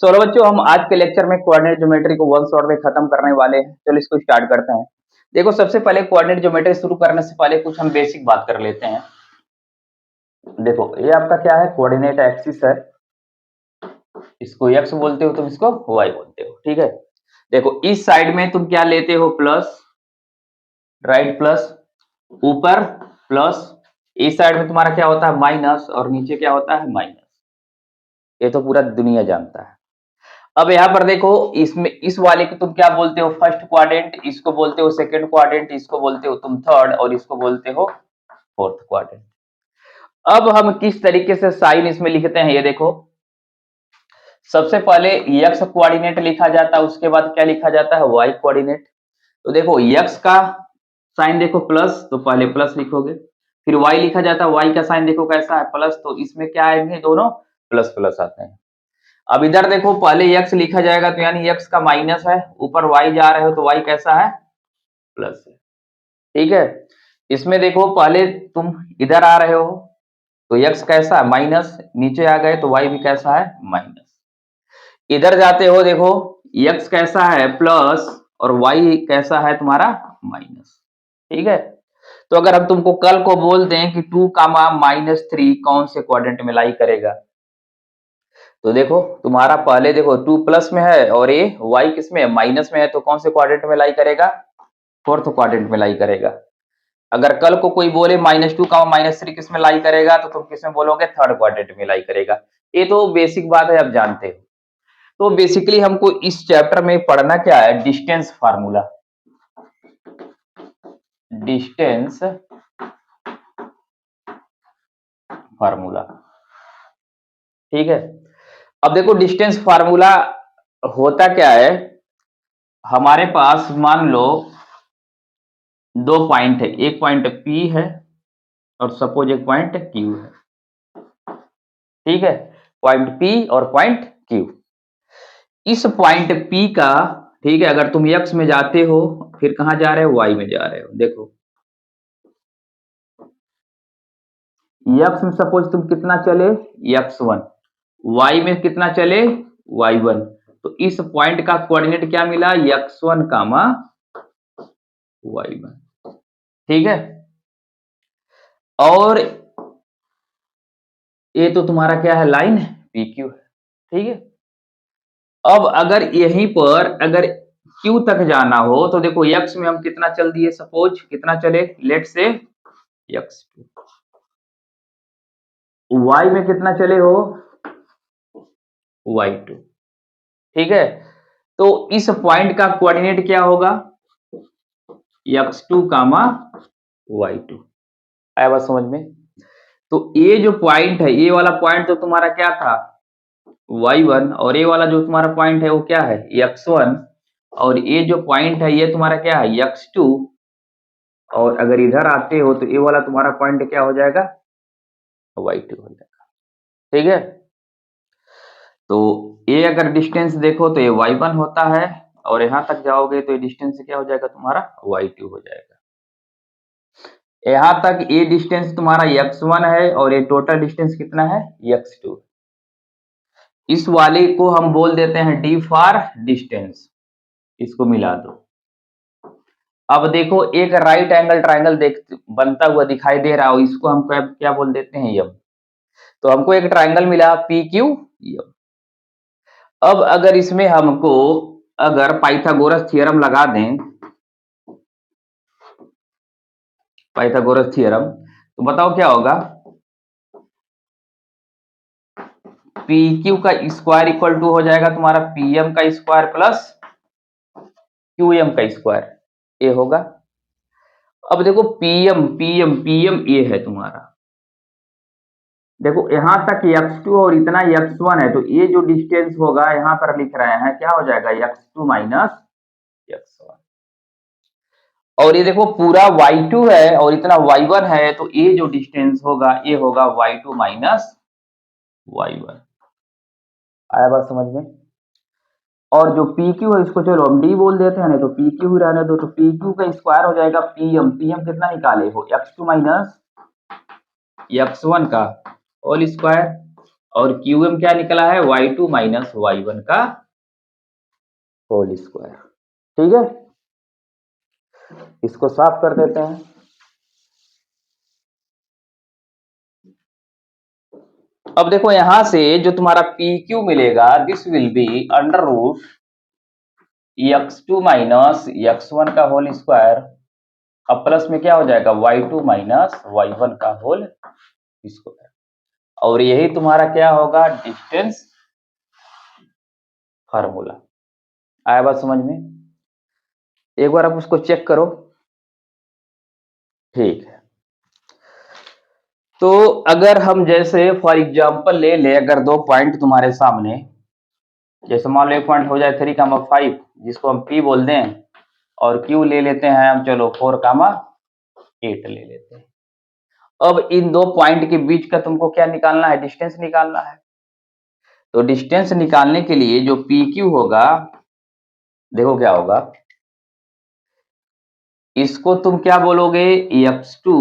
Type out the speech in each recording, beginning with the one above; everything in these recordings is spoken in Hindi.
चलो बच्चों, हम आज के लेक्चर में कोऑर्डिनेट ज्योमेट्री को वन शॉट में खत्म करने वाले हैं। चलो इसको स्टार्ट करते हैं। देखो, सबसे पहले कोऑर्डिनेट ज्योमेट्री शुरू करने से पहले कुछ हम बेसिक बात कर लेते हैं। देखो, ये आपका क्या है, कोऑर्डिनेट एक्सिस है। इसको एक्स बोलते हो, तुम इसको वाई बोलते हो, ठीक है। देखो, इस साइड में तुम क्या लेते हो, प्लस, राइट प्लस, ऊपर प्लस, इस साइड में तुम्हारा क्या होता है, माइनस, और नीचे क्या होता है, माइनस। ये तो पूरा दुनिया जानता है। अब यहाँ पर देखो, इसमें इस वाले को तुम क्या बोलते हो, फर्स्ट क्वाड्रेंट, इसको बोलते हो सेकंड क्वाड्रेंट, इसको बोलते हो तुम थर्ड, और इसको बोलते हो फोर्थ क्वाड्रेंट। अब हम किस तरीके से साइन इसमें लिखते हैं, ये देखो। सबसे पहले एक्स कोऑर्डिनेट लिखा जाता है, उसके बाद क्या लिखा जाता है, वाई कोऑर्डिनेट। तो देखो, एक्स का साइन देखो प्लस, तो पहले प्लस लिखोगे। फिर वाई लिखा जाता है, वाई का साइन देखो कैसा है, प्लस, तो इसमें क्या आएंगे, दोनों प्लस प्लस आते हैं। अब इधर देखो, पहले x लिखा जाएगा, तो यानी x का माइनस है, ऊपर y जा रहे हो तो y कैसा है, प्लस है, ठीक है। इसमें देखो, पहले तुम इधर आ रहे हो तो x कैसा है, माइनस, नीचे आ गए तो y भी कैसा है, माइनस। इधर जाते हो, देखो x कैसा है, प्लस, और y कैसा है तुम्हारा, माइनस, ठीक है। तो अगर हम तुमको कल को बोल दें कि 2, -3 कौन से क्वाड्रेंट में लाई करेगा, तो देखो तुम्हारा पहले देखो 2 प्लस में है और ये y किस में है, माइनस में है, तो कौन से क्वाड्रेंट में लाई करेगा, फोर्थ क्वाड्रेंट में लाई करेगा। अगर कल को कोई बोले -2, -3 किस में लाई करेगा, तो तुम किस में बोलोगे, थर्ड क्वाड्रेंट में लाई करेगा। ये तो बेसिक बात है, आप जानते हो। तो बेसिकली हमको इस चैप्टर में पढ़ना क्या है, डिस्टेंस फार्मूला, डिस्टेंस फार्मूला, ठीक है। अब देखो, डिस्टेंस फार्मूला होता क्या है, हमारे पास मान लो दो पॉइंट है, एक पॉइंट P है और सपोज एक पॉइंट Q है, ठीक है। पॉइंट P और पॉइंट Q। इस पॉइंट P का, ठीक है, अगर तुम x में जाते हो, फिर कहां जा रहे हो, y में जा रहे हो। देखो, x में सपोज तुम कितना चले, x1, y में कितना चले, y1, तो इस पॉइंट का कोऑर्डिनेट क्या मिला, x1, y1, ठीक है। और ये तो तुम्हारा क्या है, लाइन PQ है, ठीक है। अब अगर यहीं पर अगर Q तक जाना हो, तो देखो x में हम कितना चल दिए, सपोज कितना चले, लेट से x2, y में कितना चले हो, y2, ठीक है। तो इस पॉइंट का कोऑर्डिनेट क्या होगा, x2, y2। आया बात समझ में। तो ये जो पॉइंट है, ये वाला पॉइंट तो तुम्हारा क्या था, y1, और ये वाला जो तुम्हारा पॉइंट है वो क्या है, x1, और ये जो पॉइंट है ये तुम्हारा क्या है, x2, और अगर इधर आते हो तो ये वाला तुम्हारा पॉइंट क्या हो जाएगा, y2 हो जाएगा, ठीक है। तो ये अगर डिस्टेंस देखो तो ये y1 होता है, और यहां तक जाओगे तो ये डिस्टेंस क्या हो जाएगा, तुम्हारा y2 हो जाएगा। यहां तक ये डिस्टेंस तुम्हारा x1 है, और ये टोटल डिस्टेंस कितना है, x2। इस वाले को हम बोल देते हैं d फॉर डिस्टेंस, इसको मिला दो। अब देखो, एक राइट एंगल ट्राइंगल देख बनता हुआ दिखाई दे रहा हो, इसको हम क्या बोल देते हैं, यम। तो हमको एक ट्राइंगल मिला PQ यम। अब अगर इसमें हमको अगर पाइथागोरस थ्योरम लगा दें, पाइथागोरस थ्योरम, तो बताओ क्या होगा, PQ का स्क्वायर इक्वल टू हो जाएगा तुम्हारा PM का स्क्वायर प्लस QM का स्क्वायर, ये होगा। अब देखो, PM ये है तुम्हारा, देखो यहां तक x2 और इतना x1 है, तो ये जो डिस्टेंस होगा यहां पर लिख रहे हैं, क्या हो जाएगा, x2 माइनस x1। और ये देखो पूरा y2 है और इतना y1 है, तो ये जो डिस्टेंस होगा ये होगा y2 माइनस y1। आया बात समझ में। और जो PQ है इसको चलो हम D बोल देते हैं, नहीं तो PQ ही रहने दो। तो PQ का स्क्वायर हो जाएगा PM कितना निकाले हो, x2 माइनस x1 का होल स्क्वायर, और QM क्या निकला है, y2 माइनस y1 का होल स्क्वायर। ठीक है, इसको साफ कर देते हैं। अब देखो यहां से जो तुम्हारा PQ मिलेगा, this will be under root x2 minus x1 का होल स्क्वायर, अब प्लस में क्या हो जाएगा, y2 माइनस y1 का होल स्क्वायर, और यही तुम्हारा क्या होगा, डिस्टेंस फार्मूला। आया बात समझ में? एक बार आप उसको चेक करो। ठीक है, तो अगर हम जैसे फॉर एग्जांपल ले ले, अगर दो पॉइंट तुम्हारे सामने, जैसे मान लो एक पॉइंट हो जाए 3,5 जिसको हम P बोल दें, और Q ले लेते हैं हम, चलो 4,8 ले लेते हैं। अब इन दो पॉइंट के बीच का तुमको क्या निकालना है, डिस्टेंस निकालना है। तो डिस्टेंस निकालने के लिए जो PQ होगा, देखो क्या होगा, इसको तुम क्या बोलोगे, x2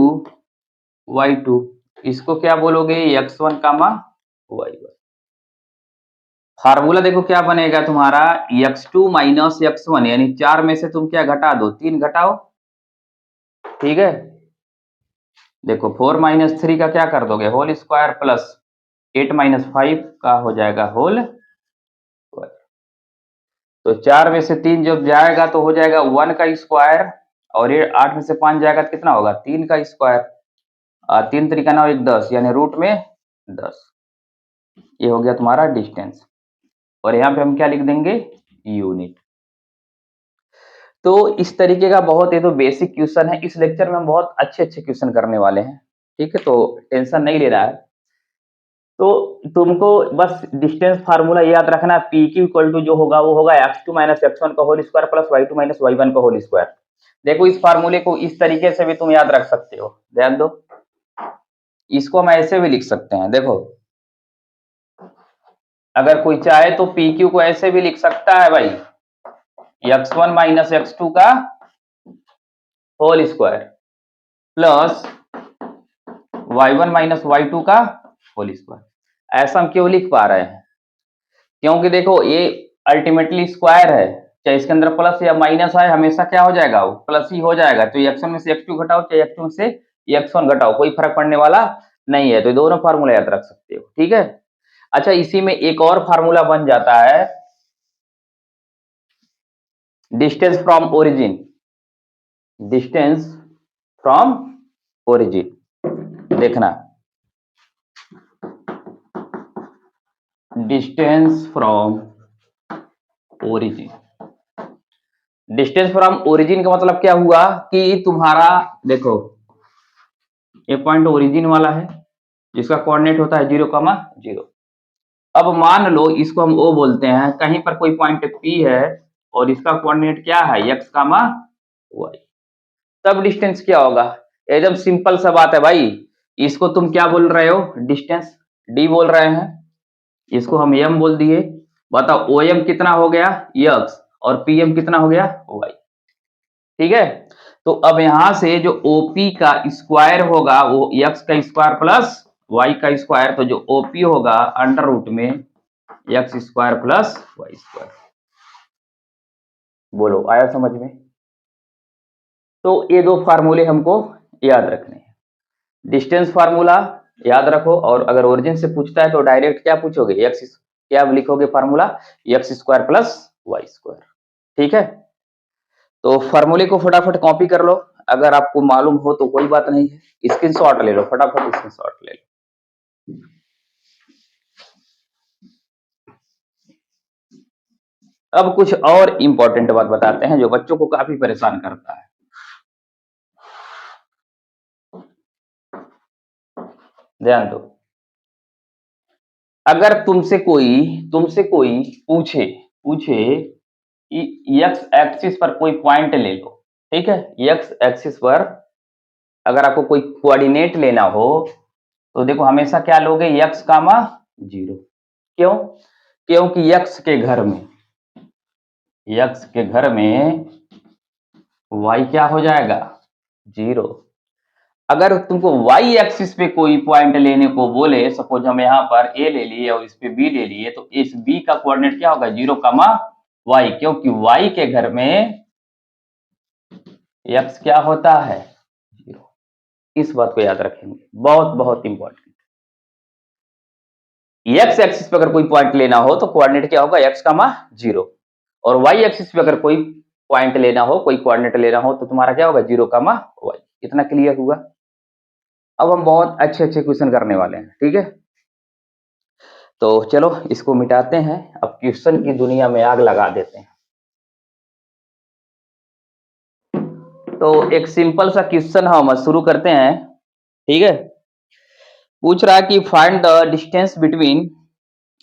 y2, इसको क्या बोलोगे, x1 कामा y1। फार्मूला देखो क्या बनेगा तुम्हारा, x2 माइनस x1, यानी 4 में से तुम क्या घटा दो, 3 घटाओ। ठीक है, देखो 4 माइनस 3 का क्या कर दोगे, होल स्क्वायर, प्लस 8 माइनस 5 का हो जाएगा होल स्क्वायर। तो 4 में से 3 जब जाएगा तो हो जाएगा 1 का स्क्वायर, और ये 8 में से 5 जाएगा तो कितना होगा, 3 का स्क्वायर। 3 3 9 1 10, यानी रूट में 10। ये हो गया तुम्हारा डिस्टेंस, और यहाँ पे हम क्या लिख देंगे, यूनिट। तो इस तरीके का बहुत, ये तो बेसिक क्वेश्चन है। इस लेक्चर में हम बहुत अच्छे अच्छे क्वेश्चन करने वाले हैं। ठीक है, तो टेंशन नहीं लेना है। तो तुमको बस डिस्टेंस फार्मूला याद रखना, पी क्यू इक्वल टू जो होगा वो होगा x2 माइनस x1 का whole square plus y2 minus y1 का होल स्क्वायर। देखो इस फार्मूले को इस तरीके से भी तुम याद रख सकते हो, ध्यान दो। इसको हम ऐसे भी लिख सकते हैं, देखो अगर कोई चाहे तो पी क्यू को ऐसे भी लिख सकता है भाई, x1 माइनस x2 का whole square plus y1 minus y2 का होल स्क्वायर। ऐसा हम क्यों लिख पा रहे हैं, क्योंकि देखो ये अल्टीमेटली स्क्वायर है, चाहे इसके अंदर प्लस या माइनस आए, हमेशा क्या हो जाएगा, वो प्लस ही हो जाएगा। तो x1 में से x2 घटाओ, चाहे x2 में से x1 घटाओ, कोई फर्क पड़ने वाला नहीं है। तो दोनों फार्मूला याद रख सकते हो। ठीक है, अच्छा इसी में एक और फार्मूला बन जाता है, distance from origin. Distance from origin, देखना distance from origin. Distance from origin का मतलब क्या हुआ कि तुम्हारा देखो ये पॉइंट ओरिजिन वाला है, जिसका कोऑर्डिनेट होता है 0,0। अब मान लो इसको हम O बोलते हैं, कहीं पर कोई पॉइंट P है और इसका कोऑर्डिनेट क्या है, x, y। तब डिस्टेंस क्या होगा, एकदम सिंपल सा बात है भाई। इसको तुम क्या बोल रहे हो, डिस्टेंस D बोल रहे हैं, इसको हम m बोल दिए। बताओ OM कितना हो गया, x, और PM कितना हो गया, y। ठीक है, तो अब यहां से जो OP का स्क्वायर होगा वो x का स्क्वायर प्लस y का स्क्वायर, तो जो OP होगा अंडर रूट में x square plus y square. बोलो आया समझ में? तो ये दो फार्मूले हमको याद रखने हैं। डिस्टेंस फार्मूला याद रखो, और अगर ओरिजिन से पूछता है तो डायरेक्ट क्या पूछोगे, x क्या लिखोगे formula, x square plus y square. ठीक है, तो फार्मूले को फटाफट कॉपी कर लो, अगर आपको मालूम हो तो कोई बात नहीं है, स्क्रीनशॉट ले लो, फटाफट स्क्रीनशॉट ले लो। अब कुछ और इंपॉर्टेंट बात बताते हैं जो बच्चों को काफी परेशान करता है। ध्यान दो, अगर तुमसे कोई पूछे पूछे कि एक्स एक्सिस पर कोई पॉइंट ले लो, ठीक है, एक्स एक्सिस पर अगर आपको कोई कोऑर्डिनेट लेना हो तो देखो हमेशा क्या लोगे, एक्स कामा 0। क्यों, क्योंकि एक्स के घर में y क्या हो जाएगा, 0। अगर तुमको वाई एक्सिस पे कोई पॉइंट लेने को बोले, सपोज हम यहाँ पर ए ले लिए और इस पे बी ले लिए, तो इस बी का कोऑर्डिनेट क्या होगा, 0, y, क्योंकि y के घर में x क्या होता है, 0। इस बात को याद रखेंगे, बहुत बहुत इंपॉर्टेंट। x एक्सिस पे अगर कोई पॉइंट लेना हो तो कोऑर्डिनेट क्या होगा, x, 0, और y एक्सिस पे अगर कोई पॉइंट लेना हो, कोई कोऑर्डिनेट लेना हो, तो तुम्हारा क्या होगा, 0, y। इतना क्लियर हुआ। अब हम बहुत अच्छे अच्छे क्वेश्चन करने वाले हैं, ठीक है। तो चलो इसको मिटाते हैं, अब क्वेश्चन की दुनिया में आग लगा देते हैं। तो एक सिंपल सा क्वेश्चन हम शुरू करते हैं, ठीक है। पूछ रहा है कि find the distance between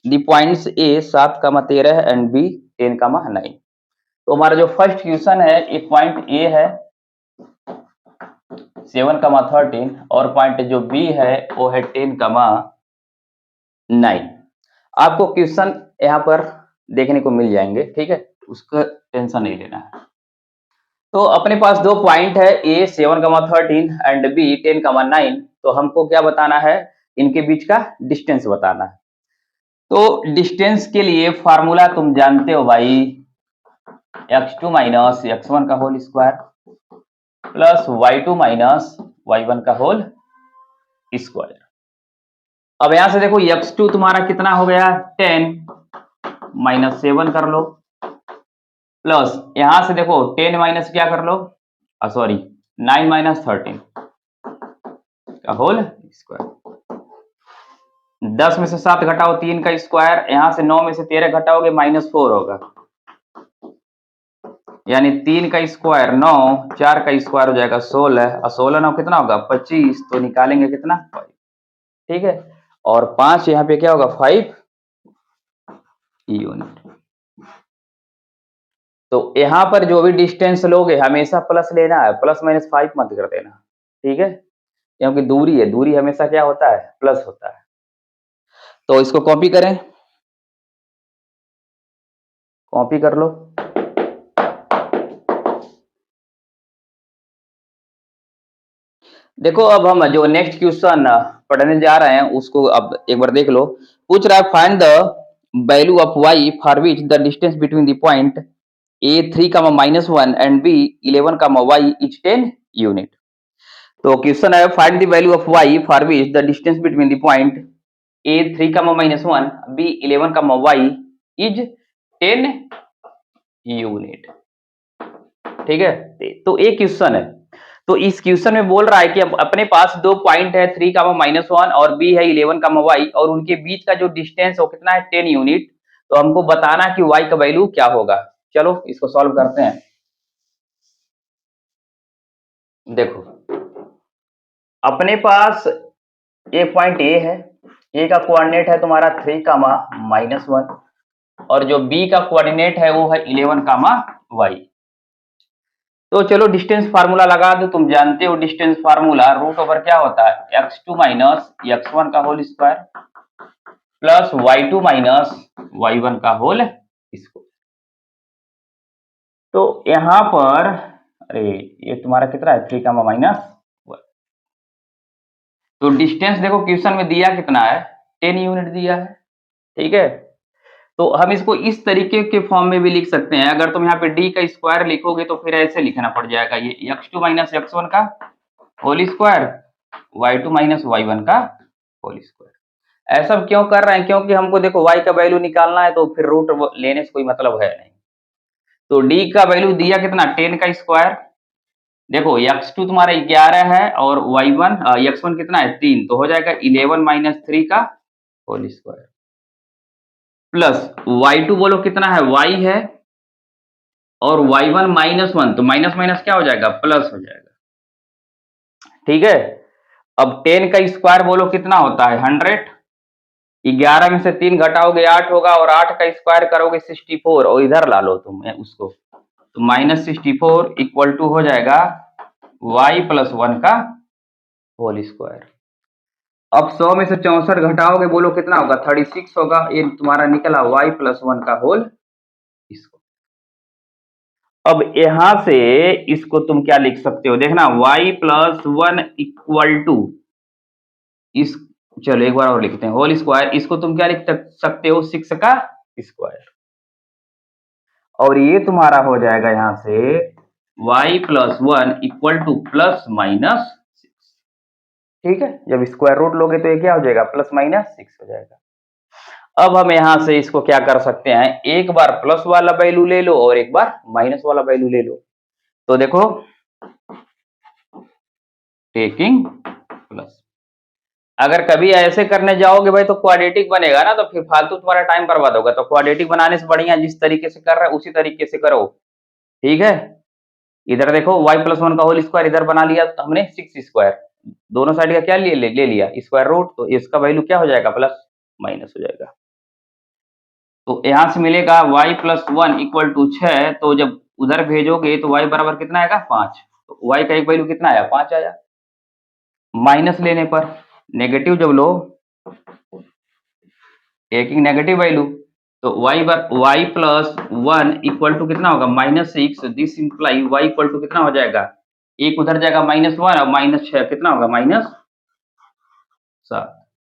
the points A 7, 13 and B 10, 9। तो हमारा जो फर्स्ट क्वेश्चन है, एक पॉइंट ए है 7, 13 और पॉइंट जो बी है वो है 10, 9। आपको क्वेश्चन यहाँ पर देखने को मिल जाएंगे, ठीक है, उसका टेंशन नहीं लेना है। तो अपने पास दो पॉइंट है, ए 7, 13 एंड बी 10, 9। तो हमको क्या बताना है, इनके बीच का डिस्टेंस बताना है। तो डिस्टेंस के लिए फार्मूला तुम जानते हो भाई, x2 माइनस x1 का whole square plus y2 minus y1 का होल स्क्वायर। अब यहां से देखो x2 तुम्हारा कितना हो गया, 10 माइनस 7 कर लो, प्लस यहां से देखो 10 माइनस क्या कर लो, सॉरी 9 माइनस 13 का होल स्क्वायर। 10 में से 7 घटाओ 3 का स्क्वायर, यहां से 9 में से 13 घटाओगे -4 होगा, यानी 3 का स्क्वायर 9, 4 का स्क्वायर हो जाएगा 16, और 16 9 कितना होगा 25, तो निकालेंगे कितना 5, ठीक है। और 5 यहाँ पे क्या होगा 5 यूनिट। तो यहाँ पर जो भी डिस्टेंस लोगे हमेशा प्लस लेना है, प्लस माइनस 5 मत कर देना, ठीक है, क्योंकि दूरी है, दूरी हमेशा क्या होता है, प्लस होता है। तो इसको कॉपी करें, कॉपी कर लो। देखो अब हम जो नेक्स्ट क्वेश्चन पढ़ने जा रहे हैं उसको अब एक बार देख लो। पूछ रहा है find the value of y for which the distance between the point a 3, -1 and b 11, y is 10 unit. तो क्वेश्चन है find the value of y for which the distance between the point a 3, -1 b 11, y is 10 unit, ठीक है। तो एक क्वेश्चन है, तो इस क्वेश्चन में बोल रहा है कि अब अपने पास दो पॉइंट है 3, -1 और बी है 11, और उनके बीच का जो डिस्टेंस है कितना है 10 यूनिट। तो हमको बताना कि y का वैल्यू क्या होगा। चलो इसको सॉल्व करते हैं। देखो अपने पास एक पॉइंट ए है, ए का कोऑर्डिनेट है तुम्हारा 3, -1 और जो बी का कोऑर्डिनेट है वो है 11, तो चलो डिस्टेंस फार्मूला लगा दो। तुम जानते हो डिस्टेंस फार्मूला रूट ओवर क्या होता है, x2 माइनस x1 का whole square plus y2 minus y1 का होल स्क्वायर। तो यहां पर अरे ये तुम्हारा कितना है 3, -1। तो डिस्टेंस देखो क्वेश्चन में दिया कितना है 10 यूनिट दिया है, ठीक है। तो हम इसको इस तरीके के फॉर्म में भी लिख सकते हैं। अगर तुम यहाँ पे d का स्क्वायर लिखोगे तो फिर ऐसे लिखना पड़ जाएगा, ये x2 माइनस x1 का whole square y2 minus y1 का होल स्क्वायर। ऐसा क्यों कर रहे हैं, क्योंकि हमको देखो y का वैल्यू निकालना है, तो फिर रूट लेने से कोई मतलब है नहीं। तो d का वैल्यू दिया कितना 10 का स्क्वायर, देखो x2 तुम्हारा 11 है और y1 x1 कितना है 3, तो हो जाएगा 11 माइनस 3 का होल स्क्वायर प्लस y2 बोलो कितना है y है और y1 -1, तो माइनस माइनस क्या हो जाएगा प्लस हो जाएगा, ठीक है। अब 10 का स्क्वायर बोलो कितना होता है 100, 11 में से 3 घटाओगे 8 होगा और 8 का स्क्वायर करोगे 64, और इधर ला लो तुम उसको, तो -64 इक्वल टू हो जाएगा y प्लस 1 का होल स्क्वायर। अब 100 में से 64 घटाओगे बोलो कितना होगा 36 होगा, ये तुम्हारा निकला y प्लस 1 का होल स्क्वायर। अब यहां से इसको तुम क्या लिख सकते हो, देखना y+1 इक्वल टू इस, चलो एक बार और लिखते हैं, होल स्क्वायर। इसको तुम क्या लिख सकते हो, 6 का स्क्वायर। और ये तुम्हारा हो जाएगा यहां से y+1 इक्वल टू ±6। ठीक है, जब स्क्वायर रूट लोगे तो ये क्या हो जाएगा, +-6 हो जाएगा। अब हम यहां से इसको क्या कर सकते हैं, एक बार प्लस वाला वैल्यू ले लो और एक बार माइनस वाला वैल्यू ले लो। तो देखो टेकिंग प्लस, अगर कभी ऐसे करने जाओगे भाई तो क्वाड्रेटिक बनेगा ना, तो फिर फालतू तुम्हारा टाइम बर्बाद होगा। तो क्वाड्रेटिक बनाने से बढ़िया जिस तरीके से कर रहे हैं उसी तरीके से करो। ठीक है, इधर देखो y+1 का होल स्क्वायर इधर बना लिया तो हमने 6 स्क्वायर, दोनों साइड का क्या ले लिया स्क्वायर रूट, तो इसका वैल्यू क्या हो जाएगा, प्लस माइनस हो जाएगा। तो यहां से मिलेगा y+1 इक्वल टू 6, तो जब उधर भेजोगे तो y बराबर कितना आएगा, 5। तो y का एक वैल्यू कितना आया, 5 आया। माइनस लेने पर नेगेटिव जब लो, टेकिंग नेगेटिव वैल्यू, तो y+1 इक्वल टू कितना होगा, -6। This imply y equal to कितना हो जाएगा, एक उधर जाएगा -1 और -6 कितना होगा, -7।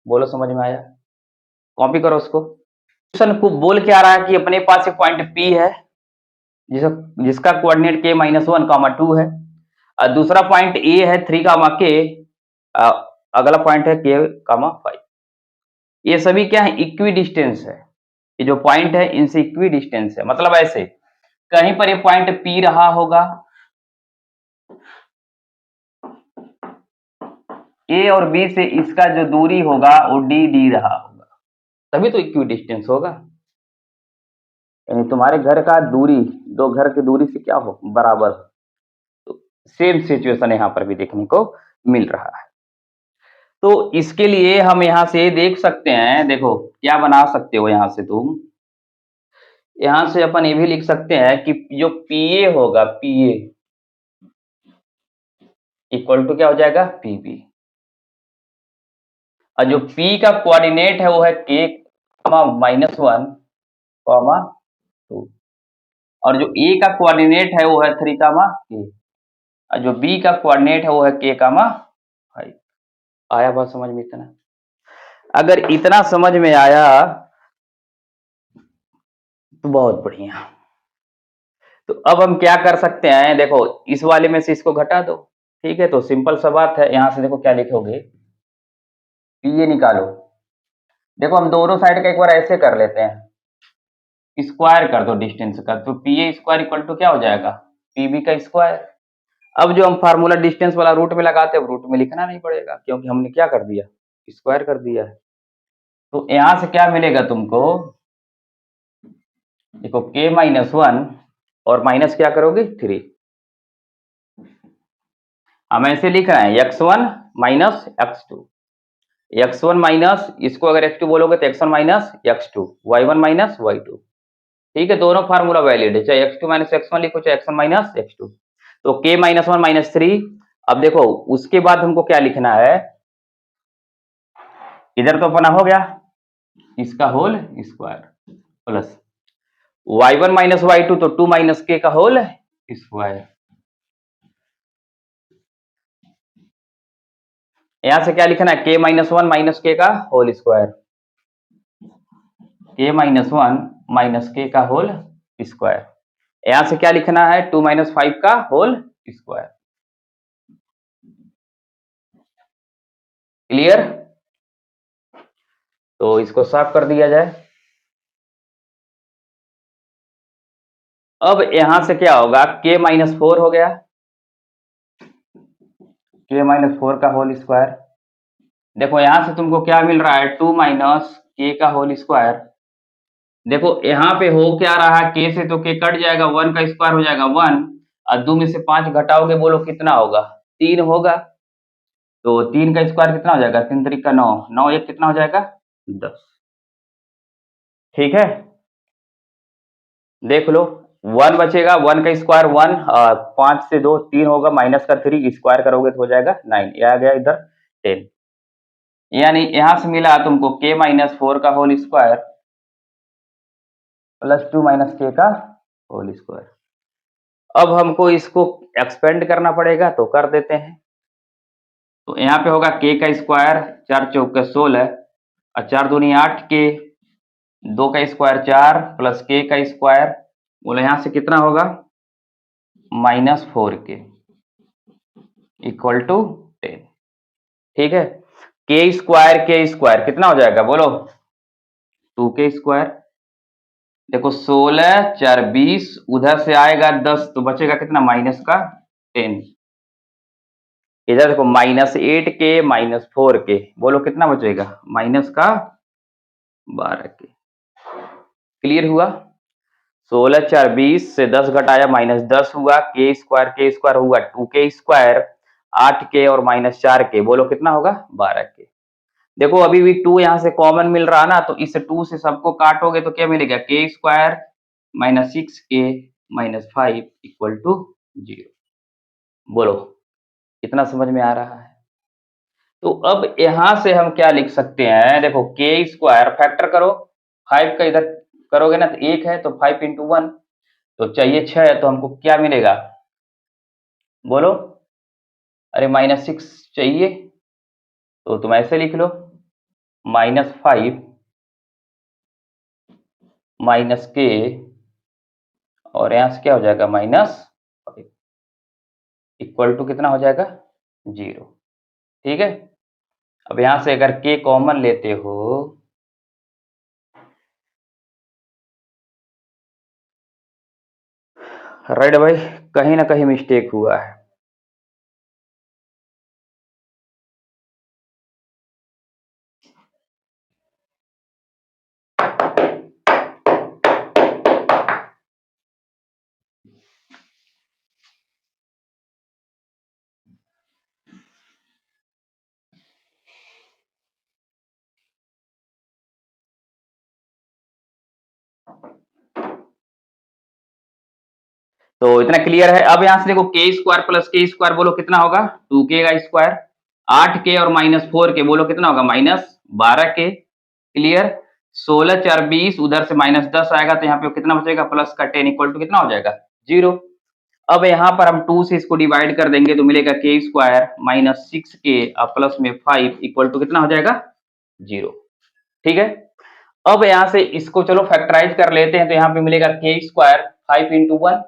बोलो समझ में आया, कॉपी करो उसको। क्वेश्चन को बोल के आ रहा है कि अपने पास एक पॉइंट P है जिसका कोऑर्डिनेट k-1, 2 है, और दूसरा पॉइंट A है 3, k, अगला पॉइंट है k, 5। ये सभी क्या है, इक्वी डिस्टेंस है। ये जो पॉइंट है इनसे इक्वी डिस्टेंस है, मतलब ऐसे कहीं पर ये पॉइंट P रहा होगा, A और B से इसका जो दूरी होगा वो d रहा होगा, तभी तो इक्वी डिस्टेंस होगा। यानी तुम्हारे घर का दूरी दो घर की दूरी से क्या हो, बराबर हो। तो सेम सिचुएशन यहाँ पर भी देखने को मिल रहा है। तो इसके लिए हम यहां से देख सकते हैं, देखो क्या बना सकते हो यहां से तुम, यहां से अपन ये भी लिख सकते हैं कि जो PA होगा, PA इक्वल टू क्या हो जाएगा, PB, और जो P का कोऑर्डिनेट है वो है k, -1, 2, और जो A का कोऑर्डिनेट है वो है 3, k, और जो B का कोऑर्डिनेट है वो है k, 5। आया बात समझ में इतना? अगर इतना समझ में आया तो बहुत बढ़िया। तो अब हम क्या कर सकते हैं, देखो इस वाले में से इसको घटा दो। ठीक है, तो सिंपल सा बात है, यहां से देखो क्या लिखोगे, PA निकालो। देखो हम दोनों साइड का एक बार ऐसे कर लेते हैं, स्क्वायर कर दो डिस्टेंस का, तो PA स्क्वायर इक्वल टू क्या हो जाएगा, PB का स्क्वायर। अब जो हम फार्मूला डिस्टेंस वाला रूट में लगाते हैं, रूट में लिखना नहीं पड़ेगा क्योंकि हमने क्या कर दिया, स्क्वायर कर दिया है। तो यहां से क्या मिलेगा तुमको, देखो k-1 और माइनस क्या करोगे, 3। हम ऐसे लिख रहे हैं x1 minus x2, x1 minus, इसको अगर x2 बोलोगे तो x1 minus x2, y1 minus y2। ठीक है, दोनों फार्मूला वैलिड है, चाहे x2 माइनस x1 लिखो चाहे x1 माइनस x2। तो k-1 माइनस 3। अब देखो उसके बाद हमको क्या लिखना है, इधर तो अपना हो गया इसका whole square, plus y1 minus y2 तो 2 माइनस k का होल स्क्वायर। यहां से क्या लिखना है, k-1 माइनस k का whole square, k-1 minus k का होल स्क्वायर। यहां से क्या लिखना है, 2 माइनस 5 का होल स्क्वायर। क्लियर? तो इसको साफ कर दिया जाए। अब यहां से क्या होगा, k-4 हो गया, k-4 का होल स्क्वायर। देखो यहां से तुमको क्या मिल रहा है, 2 माइनस k का होल स्क्वायर। देखो यहाँ पे हो क्या रहा है, k से तो k कट जाएगा, 1 का स्क्वायर हो जाएगा 1, और 2 में से 5 घटाओगे, बोलो कितना होगा, 3 होगा। तो 3 का स्क्वायर कितना हो जाएगा, 3 3 का 9, 9 1 कितना हो जाएगा, 10। ठीक है, देख लो 1 बचेगा, 1 का स्क्वायर 1, 5 से 2 3 होगा, माइनस का 3, स्क्वायर करोगे तो हो जाएगा 9, ये आ गया इधर 10। यानी यहां से मिला तुमको k-4 का whole square plus 2 minus k का होल स्क्वायर। अब हमको इसको एक्सपेंड करना पड़ेगा तो कर देते हैं। तो यहाँ पे होगा k का स्क्वायर 4 चौके 16 और 4 दूनी 8 के 2 का स्क्वायर 4 प्लस k का स्क्वायर बोले यहाँ से कितना होगा -4k इक्वल टू 10। ठीक है, के स्क्वायर कितना हो जाएगा बोलो 2k स्क्वायर। देखो 16 4 20 उधर से आएगा 10 तो बचेगा कितना माइनस का 10। इधर देखो -8k -4k बोलो कितना बचेगा माइनस का 12k। क्लियर हुआ। 16 4 20 से 10 घटाया -10 हुआ के स्क्वायर हुआ 2k स्क्वायर 8k और -4k बोलो कितना होगा 12k। देखो अभी भी 2 यहाँ से कॉमन मिल रहा ना तो इस 2 से सबको काटोगे तो क्या मिलेगा k square -6k -5 equal to 0। बोलो कितना समझ में आ रहा है। तो अब यहां से हम क्या लिख सकते हैं देखो k स्क्वायर फैक्टर करो 5 का इधर करोगे ना तो 1 है तो 5 इंटू 1 तो चाहिए 6 तो हमको क्या मिलेगा बोलो अरे -6 चाहिए तो तुम ऐसे लिख लो -5 -k और यहां से क्या हो जाएगा -5 इक्वल टू कितना हो जाएगा 0। ठीक है, अब यहां से अगर k कॉमन लेते हो राइट भाई कहीं ना कहीं मिस्टेक हुआ है। तो इतना क्लियर है। अब यहां से देखो के स्क्वायर प्लस के स्क्वायर बोलो कितना होगा 2k का स्क्वायर 8k और -4k बोलो कितना होगा -12k। क्लियर 16 4 20 उधर से -10 आएगा तो यहाँ पे कितना बचेगा प्लस का 10 इक्वल टू कितना हो जाएगा 0। अब यहाँ पर हम 2 से इसको डिवाइड कर देंगे तो मिलेगा के स्क्वायर -6k और प्लस में 5 इक्वल टू कितना हो जाएगा 0। ठीक है, अब यहाँ से इसको चलो फैक्टराइज कर लेते हैं तो यहाँ पे मिलेगा के स्क्वायर 5 इंटू 1।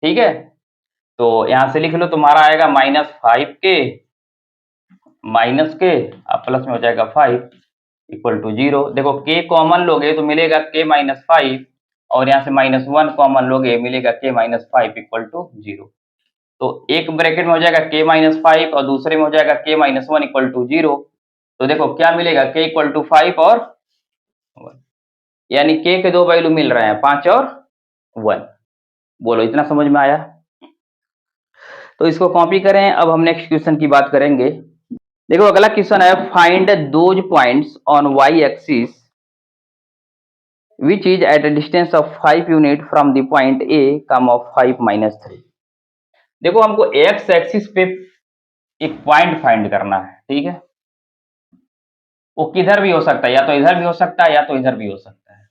ठीक है, तो यहां से लिख लो तुम्हारा आएगा -5k -k प्लस में हो जाएगा 5 इक्वल टू 0। देखो k कॉमन लोगे तो मिलेगा k -5 और यहाँ से -1 कॉमन लोगे मिलेगा k -5 इक्वल टू 0। तो एक ब्रैकेट में हो जाएगा k -5 और दूसरे में हो जाएगा k -1 इक्वल टू 0। तो देखो क्या मिलेगा k इक्वल टू 5 और 1 यानी k के दो वैल्यू मिल रहे हैं 5 और 1। बोलो इतना समझ में आया। तो इसको कॉपी करें। अब हम नेक्स्ट क्वेश्चन की बात करेंगे। देखो अगला क्वेश्चन है find those points on Y axis which is at a distance of 5 unit from the point A come of 5 -3। देखो हमको एक्स एक्सिस पे एक पॉइंट फाइंड करना है। ठीक है, वो किधर भी हो सकता है, या तो इधर भी हो सकता है या तो इधर भी हो सकता है।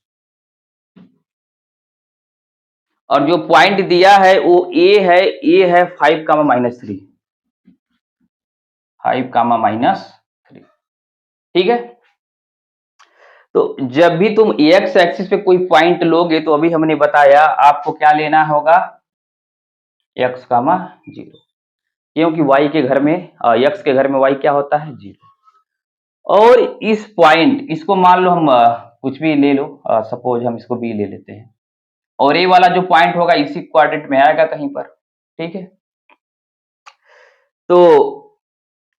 और जो पॉइंट दिया है वो ए है 5 -3 5 -3। ठीक है, तो जब भी तुम एक्स एक्सिस पे कोई पॉइंट लोगे तो अभी हमने बताया आपको क्या लेना होगा x, 0 क्योंकि y के घर में x के घर में y क्या होता है 0। और इस पॉइंट इसको मान लो हम कुछ भी ले लो, सपोज हम इसको b ले लेते हैं और ये वाला जो पॉइंट होगा इसी क्वाड्रेंट में आएगा कहीं पर। ठीक है, तो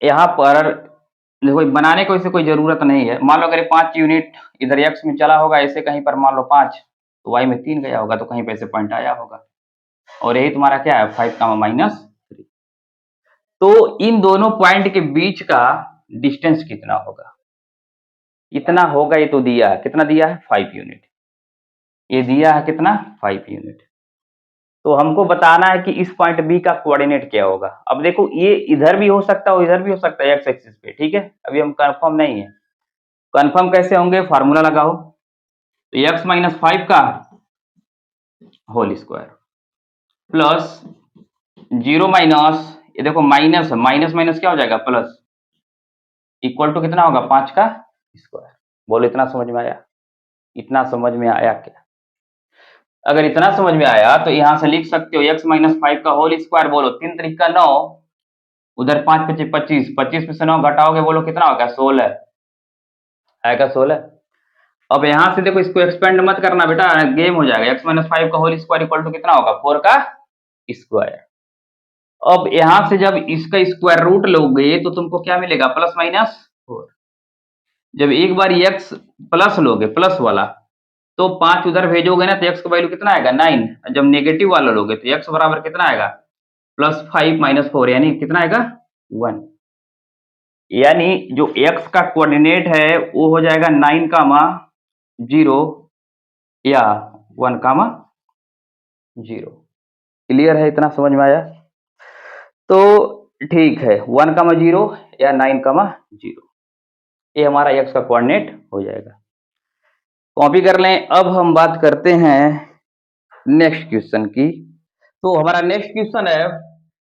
यहाँ पर देखो बनाने को इसे कोई जरूरत नहीं है। मान लो अगर 5 यूनिट इधर x में चला होगा ऐसे कहीं पर मान लो 5 तो y में 3 गया होगा तो कहीं पे ऐसे पॉइंट आया होगा और यही तुम्हारा क्या है 5 -3। तो इन दोनों पॉइंट के बीच का डिस्टेंस कितना होगा, इतना होगा। ये तो दिया है, कितना दिया है 5 यूनिट। ये दिया है कितना 5 यूनिट। तो हमको बताना है कि इस पॉइंट बी का कोऑर्डिनेट क्या होगा। अब देखो ये इधर भी हो सकता है इधर भी हो सकता है एक्स एक्सिस पे। ठीक है, अभी हम कंफर्म नहीं है। कंफर्म कैसे होंगे, फार्मूला लगाओ। तो x -5 का होल स्क्वायर प्लस 0 माइनस, ये देखो माइनस, माइनस माइनस क्या हो जाएगा प्लस, इक्वल टू कितना होगा 5 का स्क्वायर। बोलो इतना समझ में आया? इतना समझ में आया क्या? अगर इतना समझ में आया तो यहां से लिख सकते हो x माइनस 5 का होल स्क्वायर। बोलो 3 तरीका 9, उधर 5 पचे 25, 25 में से 9 घटाओगे, बोलो कितना होगा 16 आएगा 16। अब यहां से देखो इसको एक्सपेंड मत करना बेटा, गेम हो जाएगा। x माइनस 5 का होल स्क्वायर इक्वल टू कितना होगा 4 का स्क्वायर। अब यहां से जब इसका स्क्वायर रूट लोगे तो तुमको क्या मिलेगा प्लस माइनस 4। जब एक बार x प्लस लोगे प्लस वाला तो 5 उधर भेजोगे ना तो x का वैल्यू कितना आएगा 9। जब नेगेटिव वाला लोगे तो x बराबर कितना आएगा प्लस 5 माइनस 4, यानी कितना आएगा 1। यानी जो x का कोऑर्डिनेट है वो हो जाएगा 9 कामा 0 या 1 कामा 0। क्लियर है? इतना समझ में आया? तो ठीक है, 1 कामा 0 या 9 कामा 0, ये हमारा x का कोऑर्डिनेट हो जाएगा। कॉपी कर लें। अब हम बात करते हैं नेक्स्ट क्वेश्चन की। तो हमारा नेक्स्ट क्वेश्चन है,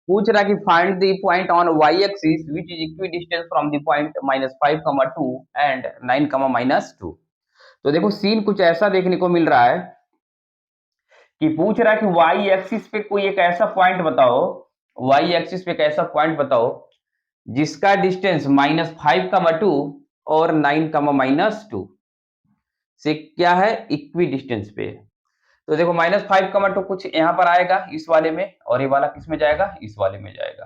पूछ रहा कि find the point on y axis which is equidistance from the point -5, 2 and 9, -2। तो देखो सीन कुछ ऐसा देखने को मिल रहा है कि पूछ रहा है कि y एक्सिस पे कोई एक ऐसा पॉइंट बताओ, y एक्सिस पे एक ऐसा पॉइंट बताओ जिसका डिस्टेंस -5, 2 और 9, -2 से क्या है इक्वी डिस्टेंस पे। तो देखो -5, 2 कुछ यहाँ पर आएगा इस वाले में, और ये वाला किस में जाएगा इस वाले में जाएगा।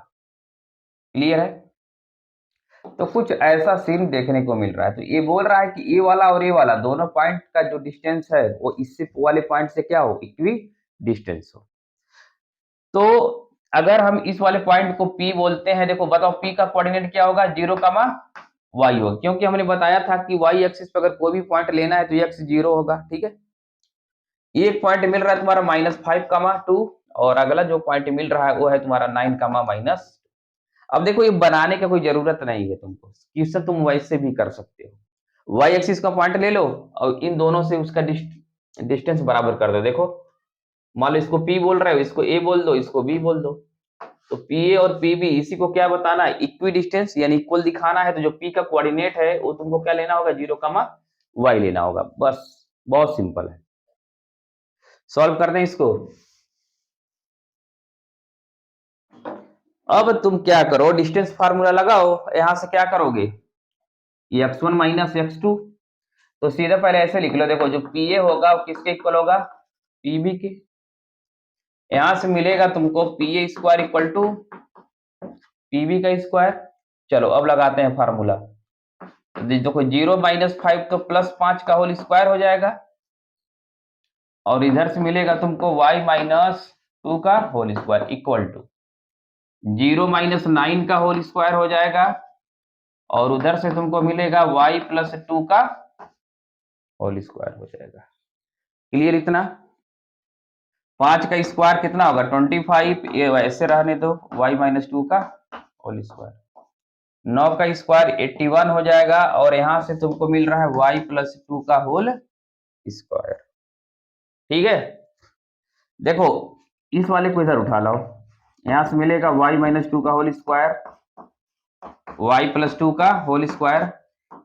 क्लियर है? तो कुछ ऐसा सीन देखने को मिल रहा है। तो ये बोल रहा है कि ये वाला और ये वाला दोनों पॉइंट का जो डिस्टेंस है वो इससे वाले पॉइंट से क्या हो इक्वी डिस्टेंस हो। तो अगर हम इस वाले पॉइंट को P बोलते हैं, देखो बताओ P का कोऑर्डिनेट क्या होगा 0, y होगा, क्योंकि हमने बताया था कि y एक्सिस पे अगर कोई भी पॉइंट लेना है तो x 0 होगा। ठीक है, ये एक पॉइंट मिल रहा है तुम्हारा -5, 2 और अगला जो पॉइंट मिल रहा है वो है तुम्हारा 9, अब देखो ये बनाने का कोई जरूरत नहीं है तुमको, क्वेश्चन तुम वैसे भी कर सकते हो। y एक्सिस का पॉइंट ले लो और इन दोनों से उसका डिस्टेंस बराबर कर दो। देखो मान लो इसको P बोल रहे हो, इसको A बोल दो, इसको B बोल दो। तो PA और PB इसी को क्या बताना है इक्वी डिस्टेंस, यानी इक्वल दिखाना है। तो जो P का कोऑर्डिनेट है वो तुमको क्या लेना होगा 0, y लेना होगा। बस बहुत सिंपल है। सॉल्व कर दें इसको। अब तुम क्या करो डिस्टेंस फार्मूला लगाओ। यहां से क्या करोगे x1 -x2, तो सीधा पहले ऐसे लिख लो। देखो जो PA होगा वो किसके इक्वल होगा PB के। यहां से मिलेगा तुमको PA square equal to PB का स्क्वायर। चलो अब लगाते हैं फार्मूला। देखो 0 -5 तो +5 का होल स्क्वायर हो जाएगा, और इधर से मिलेगा तुमको y -2 का होल स्क्वायर इक्वल टू 0 -9 का होल स्क्वायर हो जाएगा, और उधर से तुमको मिलेगा y +2 का होल स्क्वायर हो जाएगा। क्लियर? इतना 5 का स्क्वायर कितना होगा 25, ये वैसे रहने दो, y -2 का होल स्क्वायर। 9 का स्क्वायर 81 हो जाएगा, और यहां से तुमको मिल रहा है y +2 का होल स्क्वायर। ठीक है, देखो इस वाले को इधर उठा लाओ। यहां से मिलेगा y -2 का होल स्क्वायर, y +2 का होल स्क्वायर।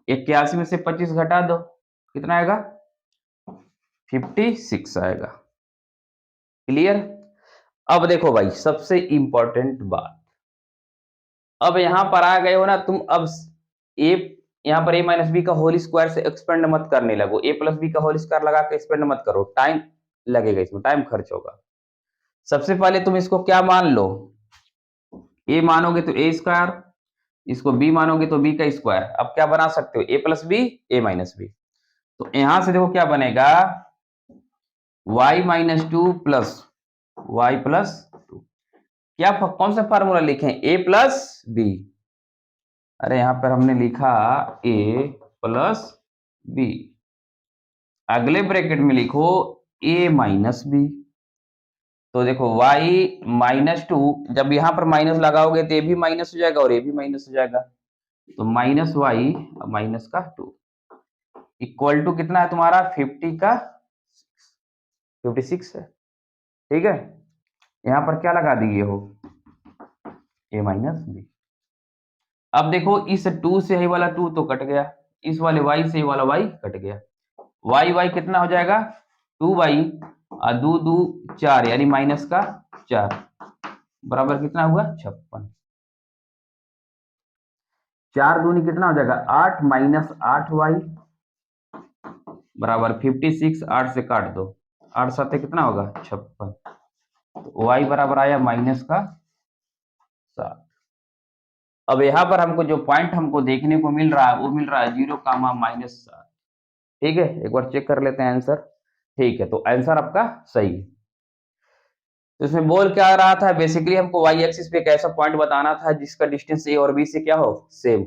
81 में से 25 घटा दो, कितना आएगा 56 आएगा। क्लियर? अब देखो भाई सबसे इंपॉर्टेंट बात, अब यहां पर आ गए हो ना तुम। अब ए यहां पर a - b का होल स्क्वायर से एक्सपेंड मत करने लगो। a + b का होल स्क्वायर लगा के एक्सपेंड मत करो, टाइम लगेगा, इसमें टाइम खर्च होगा। सबसे पहले तुम इसको क्या मान लो, a मानोगे तो a स्क्वायर, इसको b मानोगे तो b का स्क्वायर। अब क्या बना सकते हो a + b a - b। तो यहां से देखो क्या बनेगा y -2 प्लस y +2। क्या कौन सा फार्मूला लिखें a + b। अरे यहां पर हमने लिखा a + b, अगले ब्रैकेट में लिखो a - b। तो देखो y -2, जब यहां पर माइनस लगाओगे तो ये भी माइनस हो जाएगा और ये भी माइनस हो जाएगा। तो -y -2 इक्वल टू कितना है तुम्हारा 56 है। ठीक है, यहाँ पर क्या लगा दिए हो, a माइनस बी। अब देखो इस 2 से ये वाला 2 तो कट गया, इस वाले y से ये वाला y कट गया, y कितना हो जाएगा 2y और 2 2 4 यानी माइनस का 4 बराबर कितना हुआ 56। 4 दूनी कितना हो जाएगा 8 माइनस 8y बराबर 56। 8 से काट दो, 8 साथे कितना होगा 56, तो y बराबर आया माइनस का 7। अब यहाँ पर हमको जो पॉइंट हमको देखने को मिल रहा है वो मिल रहा है 0 कामा माइनस 7। ठीक है, एक बार चेक कर लेते हैं आंसर। ठीक है, तो आंसर आपका सही है। तो इसमें बोल क्या रहा था, बेसिकली हमको y एक्सिस पे एक ऐसा पॉइंट बताना था जिसका डिस्टेंस a और b से क्या हो सेम।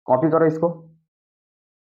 कॉपी करो इसको।